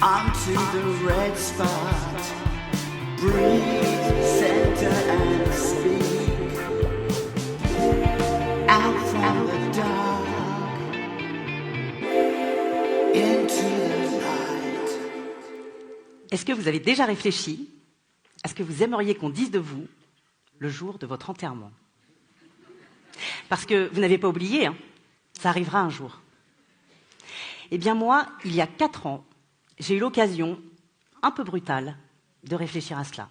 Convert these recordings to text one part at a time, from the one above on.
onto the red spot. Breathe, center and speak. Out from the dark into the light. Est-ce que vous avez déjà réfléchi à ce que vous aimeriez qu'on dise de vous le jour de votre enterrement? Parce que vous n'avez pas oublié, hein, ça arrivera un jour. Eh bien moi, il y a 4 ans, j'ai eu l'occasion, un peu brutale, de réfléchir à cela.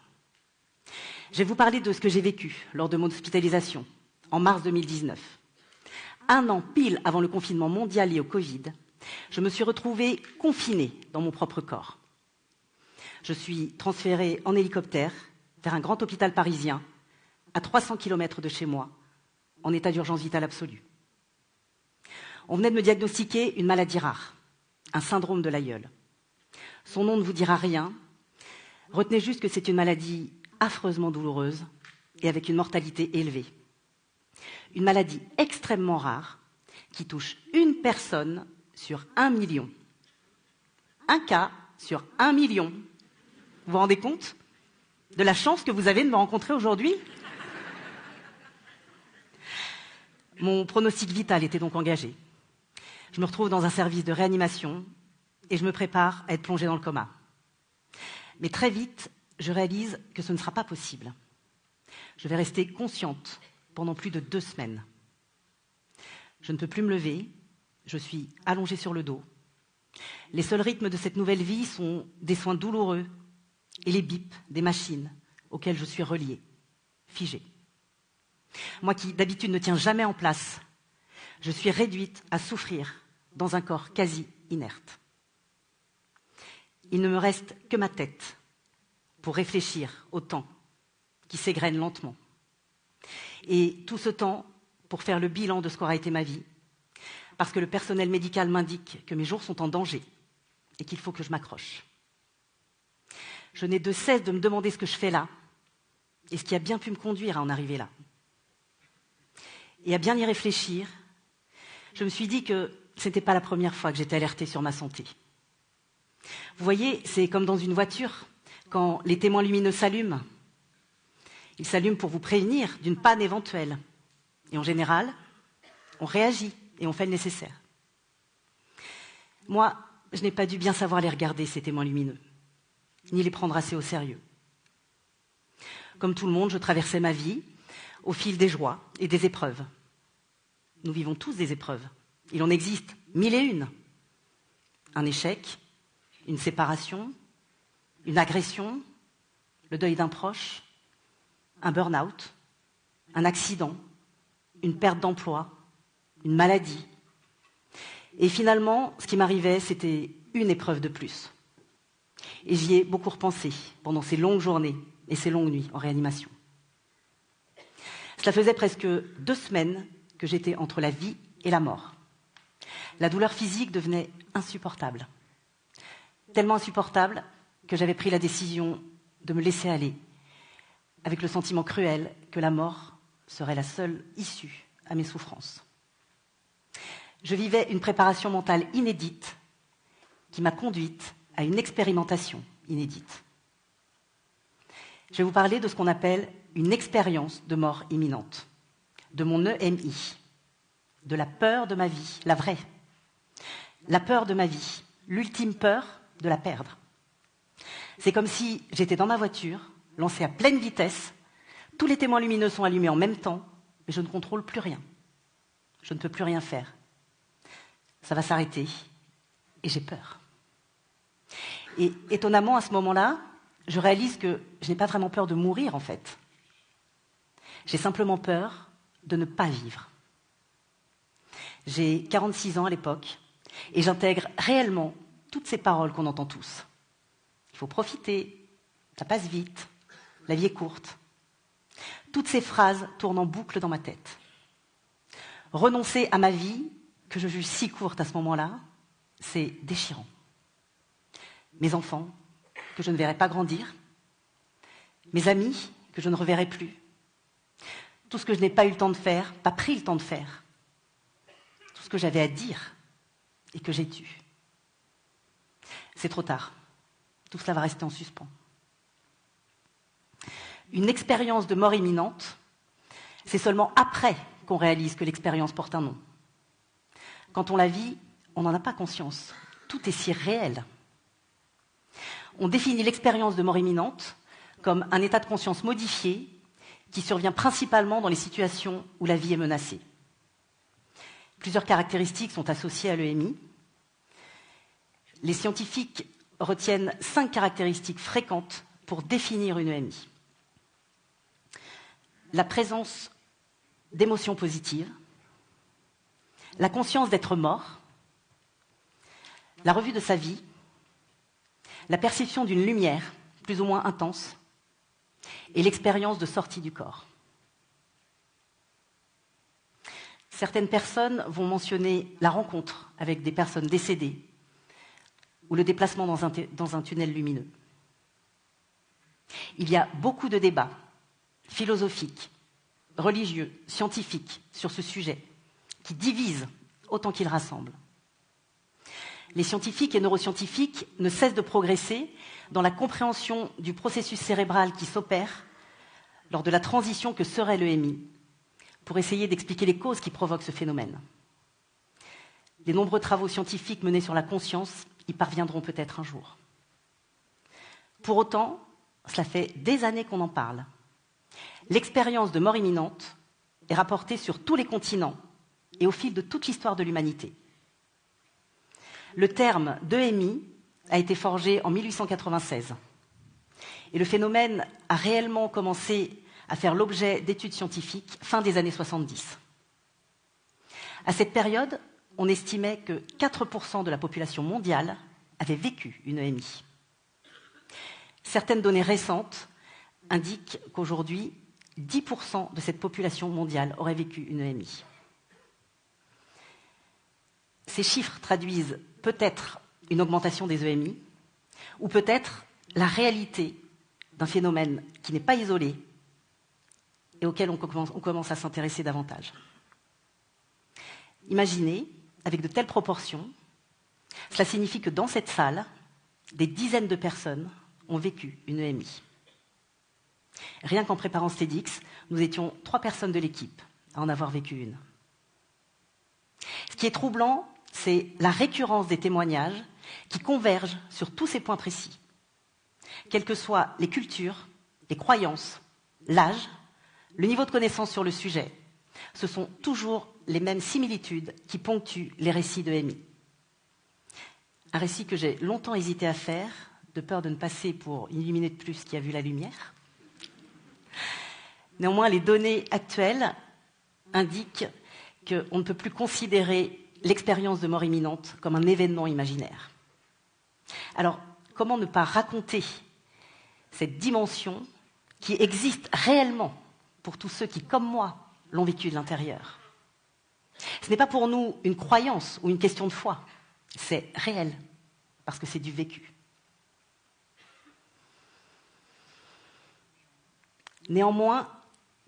Je vais vous parler de ce que j'ai vécu lors de mon hospitalisation, en mars 2019. 1 an pile avant le confinement mondial lié au Covid, je me suis retrouvée confinée dans mon propre corps. Je suis transférée en hélicoptère vers un grand hôpital parisien, à 300 km de chez moi, en état d'urgence vitale absolue. On venait de me diagnostiquer une maladie rare, un syndrome de l'aïeul. Son nom ne vous dira rien. Retenez juste que c'est une maladie affreusement douloureuse et avec une mortalité élevée. Une maladie extrêmement rare qui touche une personne sur 1 million. Un cas sur 1 million. Vous vous rendez compte de la chance que vous avez de me rencontrer aujourd'hui? Mon pronostic vital était donc engagé. Je me retrouve dans un service de réanimation et je me prépare à être plongée dans le coma. Mais très vite, je réalise que ce ne sera pas possible. Je vais rester consciente pendant plus de 2 semaines. Je ne peux plus me lever, je suis allongée sur le dos. Les seuls rythmes de cette nouvelle vie sont des soins douloureux et les bips des machines auxquelles je suis reliée, figée. Moi qui, d'habitude, ne tiens jamais en place, je suis réduite à souffrir dans un corps quasi inerte. Il ne me reste que ma tête pour réfléchir au temps qui s'égrène lentement. Et tout ce temps pour faire le bilan de ce qu'aura été ma vie, parce que le personnel médical m'indique que mes jours sont en danger et qu'il faut que je m'accroche. Je n'ai de cesse de me demander ce que je fais là et ce qui a bien pu me conduire à en arriver là. Et à bien y réfléchir, je me suis dit que ce n'était pas la première fois que j'étais alertée sur ma santé. Vous voyez, c'est comme dans une voiture, quand les témoins lumineux s'allument. Ils s'allument pour vous prévenir d'une panne éventuelle. Et en général, on réagit et on fait le nécessaire. Moi, je n'ai pas dû bien savoir les regarder, ces témoins lumineux, ni les prendre assez au sérieux. Comme tout le monde, je traversais ma vie au fil des joies et des épreuves. Nous vivons tous des épreuves. Il en existe 1001. Un échec, une séparation, une agression, le deuil d'un proche, un burn-out, un accident, une perte d'emploi, une maladie. Et finalement, ce qui m'arrivait, c'était une épreuve de plus. Et j'y ai beaucoup repensé pendant ces longues journées et ces longues nuits en réanimation. Cela faisait presque 2 semaines que j'étais entre la vie et la mort. La douleur physique devenait insupportable. Tellement insupportable que j'avais pris la décision de me laisser aller, avec le sentiment cruel que la mort serait la seule issue à mes souffrances. Je vivais une préparation mentale inédite qui m'a conduite à une expérimentation inédite. Je vais vous parler de ce qu'on appelle une expérience de mort imminente, de mon EMI, de la peur de ma vie, la vraie. La peur de ma vie, l'ultime peur de la perdre. C'est comme si j'étais dans ma voiture, lancée à pleine vitesse, tous les témoins lumineux sont allumés en même temps, mais je ne contrôle plus rien. Je ne peux plus rien faire. Ça va s'arrêter et j'ai peur. Et étonnamment, à ce moment-là, je réalise que je n'ai pas vraiment peur de mourir, en fait. J'ai simplement peur de ne pas vivre. J'ai 46 ans à l'époque et j'intègre réellement toutes ces paroles qu'on entend tous. Il faut profiter, ça passe vite, la vie est courte. Toutes ces phrases tournent en boucle dans ma tête. Renoncer à ma vie, que je juge si courte à ce moment-là, c'est déchirant. Mes enfants, que je ne verrai pas grandir, mes amis, que je ne reverrai plus, tout ce que je n'ai pas eu le temps de faire, pas pris le temps de faire, tout ce que j'avais à dire et que j'ai dû. C'est trop tard. Tout cela va rester en suspens. Une expérience de mort imminente, c'est seulement après qu'on réalise que l'expérience porte un nom. Quand on la vit, on n'en a pas conscience. Tout est si réel. On définit l'expérience de mort imminente comme un état de conscience modifié qui survient principalement dans les situations où la vie est menacée. Plusieurs caractéristiques sont associées à l'EMI. Les scientifiques retiennent 5 caractéristiques fréquentes pour définir une EMI. La présence d'émotions positives, la conscience d'être mort, la revue de sa vie, la perception d'une lumière plus ou moins intense et l'expérience de sortie du corps. Certaines personnes vont mentionner la rencontre avec des personnes décédées ou le déplacement dans un tunnel lumineux. Il y a beaucoup de débats philosophiques, religieux, scientifiques sur ce sujet qui divisent autant qu'ils rassemblent. Les scientifiques et neuroscientifiques ne cessent de progresser dans la compréhension du processus cérébral qui s'opère lors de la transition que serait l'EMI, pour essayer d'expliquer les causes qui provoquent ce phénomène. Les nombreux travaux scientifiques menés sur la conscience y parviendront peut-être un jour. Pour autant, cela fait des années qu'on en parle. L'expérience de mort imminente est rapportée sur tous les continents et au fil de toute l'histoire de l'humanité. Le terme d'EMI a été forgé en 1896. Et le phénomène a réellement commencé à faire l'objet d'études scientifiques fin des années 70. À cette période, on estimait que 4% de la population mondiale avait vécu une EMI. Certaines données récentes indiquent qu'aujourd'hui, 10% de cette population mondiale aurait vécu une EMI. Ces chiffres traduisent peut-être une augmentation des EMI, ou peut-être la réalité d'un phénomène qui n'est pas isolé et auquel on commence à s'intéresser davantage. Imaginez, avec de telles proportions, cela signifie que dans cette salle, des dizaines de personnes ont vécu une EMI. Rien qu'en préparant ce TEDx, nous étions 3 personnes de l'équipe à en avoir vécu une. Ce qui est troublant, c'est la récurrence des témoignages qui convergent sur tous ces points précis. Quelles que soient les cultures, les croyances, l'âge, le niveau de connaissance sur le sujet, ce sont toujours les mêmes similitudes qui ponctuent les récits de EMI. Un récit que j'ai longtemps hésité à faire, de peur de ne passer pour une illuminée de plus qui a vu la lumière. Néanmoins, les données actuelles indiquent qu'on ne peut plus considérer l'expérience de mort imminente comme un événement imaginaire. Alors, comment ne pas raconter cette dimension qui existe réellement pour tous ceux qui, comme moi, l'ont vécu de l'intérieur? Ce n'est pas pour nous une croyance ou une question de foi, c'est réel, parce que c'est du vécu. Néanmoins,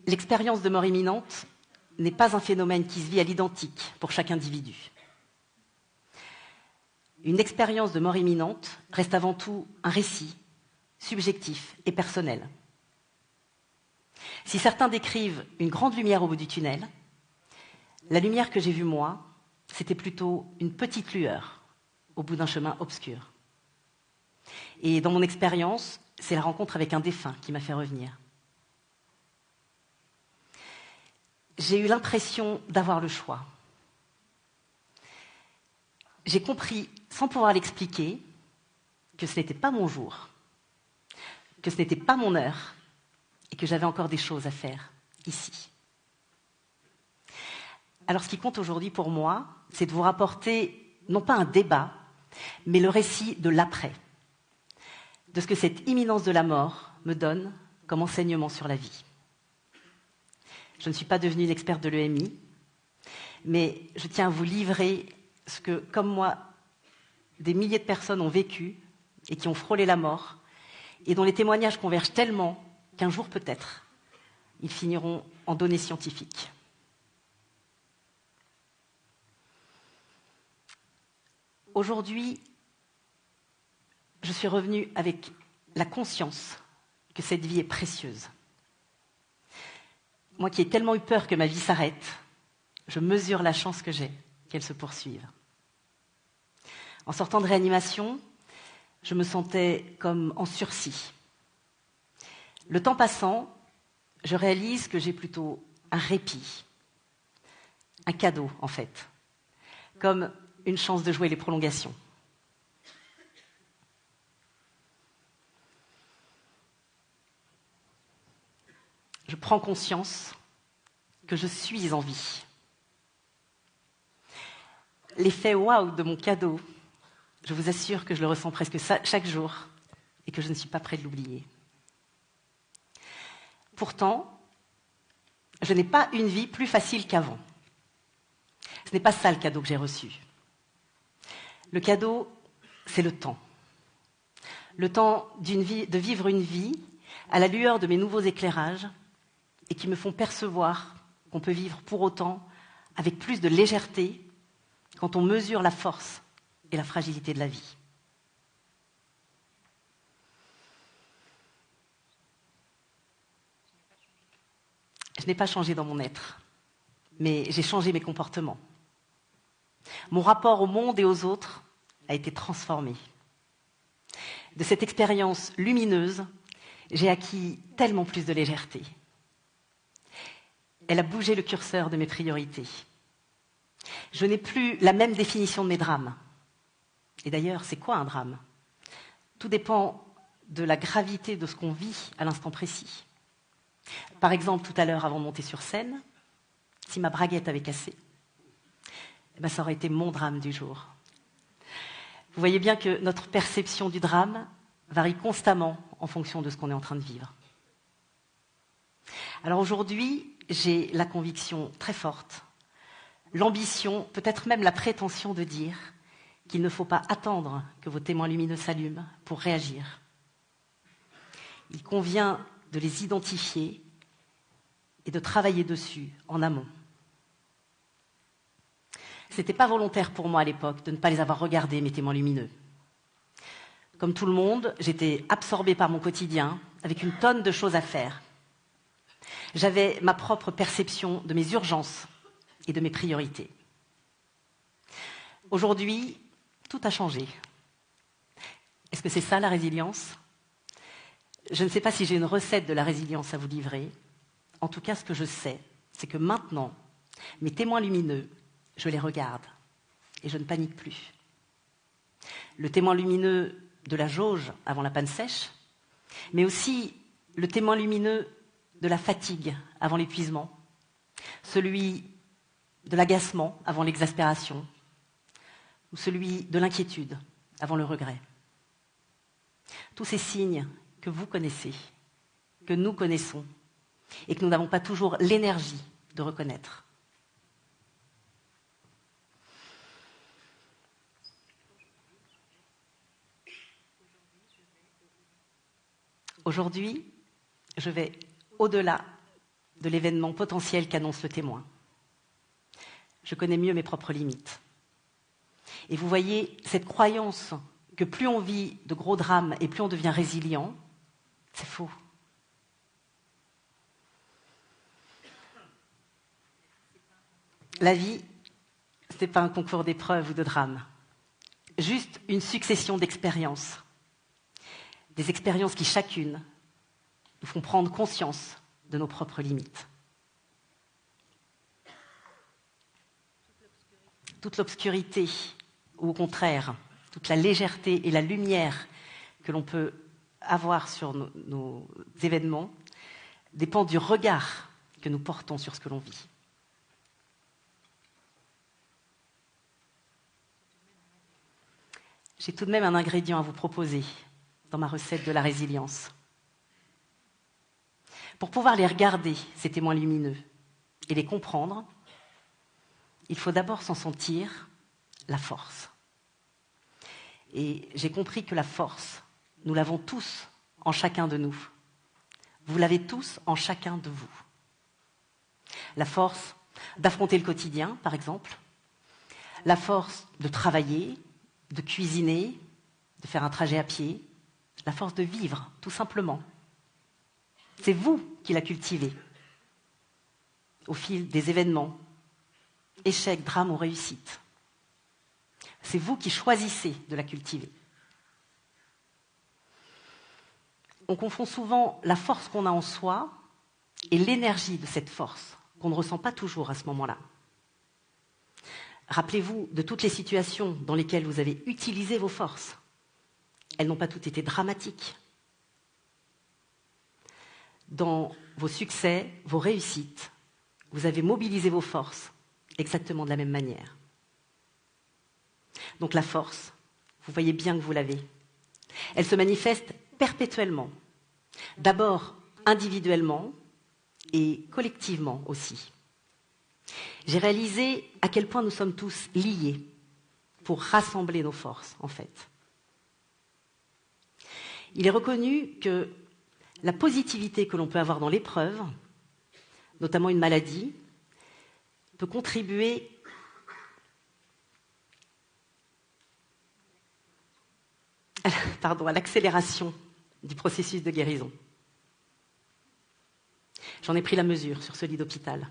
l'expérience de mort imminente n'est pas un phénomène qui se vit à l'identique pour chaque individu. Une expérience de mort imminente reste avant tout un récit subjectif et personnel. Si certains décrivent une grande lumière au bout du tunnel, la lumière que j'ai vue moi, c'était plutôt une petite lueur au bout d'un chemin obscur. Et dans mon expérience, c'est la rencontre avec un défunt qui m'a fait revenir. J'ai eu l'impression d'avoir le choix. J'ai compris, sans pouvoir l'expliquer, que ce n'était pas mon jour, que ce n'était pas mon heure, et que j'avais encore des choses à faire ici. Alors ce qui compte aujourd'hui pour moi, c'est de vous rapporter, non pas un débat, mais le récit de l'après, de ce que cette imminence de la mort me donne comme enseignement sur la vie. Je ne suis pas devenue une experte de l'EMI, mais je tiens à vous livrer ce que, comme moi, des milliers de personnes ont vécu et qui ont frôlé la mort, et dont les témoignages convergent tellement qu'un jour peut-être, ils finiront en données scientifiques. Aujourd'hui, je je suis revenue avec la conscience que cette vie est précieuse. Moi qui ai tellement eu peur que ma vie s'arrête, je mesure la chance que j'ai qu'elle se poursuive. En sortant de réanimation, je me sentais comme en sursis. Le temps passant, je réalise que j'ai plutôt un répit, un cadeau en fait, comme une chance de jouer les prolongations. Je prends conscience que je suis en vie. L'effet waouh de mon cadeau, je vous assure que je le ressens presque chaque jour et que je ne suis pas près de l'oublier. Pourtant, je n'ai pas une vie plus facile qu'avant. Ce n'est pas ça le cadeau que j'ai reçu. Le cadeau, c'est le temps. Le temps de vivre une vie à la lueur de mes nouveaux éclairages et qui me font percevoir qu'on peut vivre pour autant avec plus de légèreté quand on mesure la force et la fragilité de la vie. Je n'ai pas changé dans mon être, mais j'ai changé mes comportements. Mon rapport au monde et aux autres a été transformé. De cette expérience lumineuse, j'ai acquis tellement plus de légèreté. Elle a bougé le curseur de mes priorités. Je n'ai plus la même définition de mes drames. Et d'ailleurs, c'est quoi un drame ? Tout dépend de la gravité de ce qu'on vit à l'instant précis. Par exemple, tout à l'heure, avant de monter sur scène, si ma braguette avait cassé, ça aurait été mon drame du jour. Vous voyez bien que notre perception du drame varie constamment en fonction de ce qu'on est en train de vivre. Alors aujourd'hui, j'ai la conviction très forte, l'ambition, peut-être même la prétention de dire qu'il ne faut pas attendre que vos témoins lumineux s'allument pour réagir. Il convient de les identifier et de travailler dessus en amont. Ce n'était pas volontaire pour moi à l'époque de ne pas les avoir regardés, mes témoins lumineux. Comme tout le monde, j'étais absorbée par mon quotidien, avec une tonne de choses à faire. J'avais ma propre perception de mes urgences et de mes priorités. Aujourd'hui, tout a changé. Est-ce que c'est ça la résilience ? Je ne sais pas si j'ai une recette de la résilience à vous livrer. En tout cas, ce que je sais, c'est que maintenant, mes témoins lumineux, je les regarde et je ne panique plus. Le témoin lumineux de la jauge avant la panne sèche, mais aussi le témoin lumineux de la fatigue avant l'épuisement, celui de l'agacement avant l'exaspération, ou celui de l'inquiétude avant le regret. Tous ces signes que vous connaissez, que nous connaissons, et que nous n'avons pas toujours l'énergie de reconnaître. Aujourd'hui, je vais au-delà de l'événement potentiel qu'annonce le témoin. Je connais mieux mes propres limites. Et vous voyez, cette croyance que plus on vit de gros drames et plus on devient résilient, c'est faux. La vie, ce n'est pas un concours d'épreuves ou de drames, juste une succession d'expériences. Des expériences qui, chacune, nous font prendre conscience de nos propres limites. Toute l'obscurité, ou au contraire, toute la légèreté et la lumière que l'on peut avoir sur nos événements, dépend du regard que nous portons sur ce que l'on vit. J'ai tout de même un ingrédient à vous proposer dans ma recette de la résilience. Pour pouvoir les regarder, ces témoins lumineux, et les comprendre, il faut d'abord s'en sentir la force. Et j'ai compris que la force, nous l'avons tous en chacun de nous. Vous l'avez tous en chacun de vous. La force d'affronter le quotidien, par exemple. La force de travailler, de cuisiner, de faire un trajet à pied, la force de vivre, tout simplement. C'est vous qui la cultivez au fil des événements, échecs, drames ou réussites. C'est vous qui choisissez de la cultiver. On confond souvent la force qu'on a en soi et l'énergie de cette force, qu'on ne ressent pas toujours à ce moment-là. Rappelez-vous de toutes les situations dans lesquelles vous avez utilisé vos forces. Elles n'ont pas toutes été dramatiques. Dans vos succès, vos réussites, vous avez mobilisé vos forces exactement de la même manière. Donc la force, vous voyez bien que vous l'avez. Elle se manifeste perpétuellement. D'abord individuellement et collectivement aussi. J'ai réalisé à quel point nous sommes tous liés pour rassembler nos forces, en fait. Il est reconnu que la positivité que l'on peut avoir dans l'épreuve, notamment une maladie, peut contribuer à l'accélération du processus de guérison. J'en ai pris la mesure sur ce lit d'hôpital.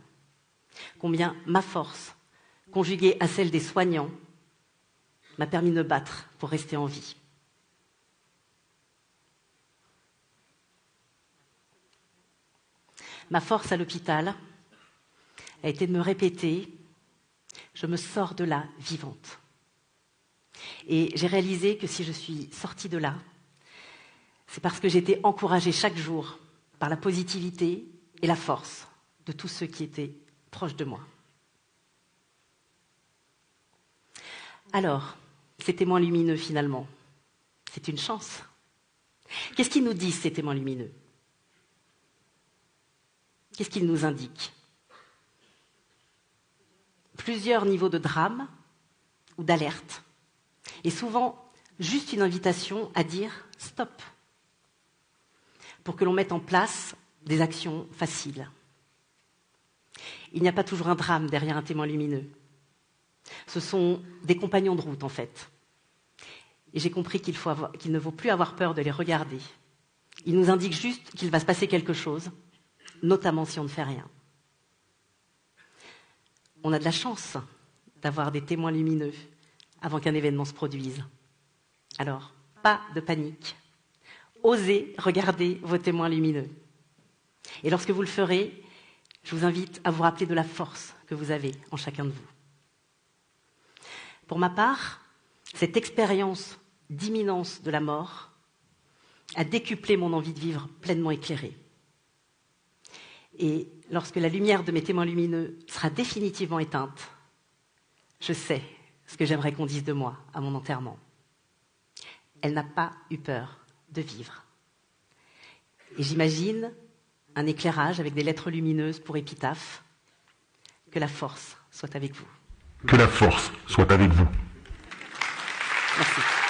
Combien ma force, conjuguée à celle des soignants, m'a permis de me battre pour rester en vie. Ma force à l'hôpital a été de me répéter « je me sors de là vivante ». Et j'ai réalisé que si je suis sortie de là, c'est parce que j'étais encouragée chaque jour par la positivité et la force de tous ceux qui étaient proches de moi. Alors, ces témoins lumineux finalement, c'est une chance. Qu'est-ce qu'ils nous disent ces témoins lumineux ? Qu'est-ce qu'ils nous indiquent ? Plusieurs niveaux de drame ou d'alerte. Et souvent, juste une invitation à dire « stop » pour que l'on mette en place des actions faciles. Il n'y a pas toujours un drame derrière un témoin lumineux. Ce sont des compagnons de route, en fait. Et j'ai compris qu'il ne faut plus avoir peur de les regarder. Ils nous indiquent juste qu'il va se passer quelque chose, notamment si on ne fait rien. On a de la chance d'avoir des témoins lumineux avant qu'un événement se produise. Alors, pas de panique. Osez regarder vos témoins lumineux. Et lorsque vous le ferez, je vous invite à vous rappeler de la force que vous avez en chacun de vous. Pour ma part, cette expérience d'imminence de la mort a décuplé mon envie de vivre pleinement éclairée. Et lorsque la lumière de mes témoins lumineux sera définitivement éteinte, je sais ce que j'aimerais qu'on dise de moi à mon enterrement. Elle n'a pas eu peur de vivre. Et j'imagine un éclairage avec des lettres lumineuses pour épitaphe. Que la force soit avec vous. Que la force soit avec vous. Merci.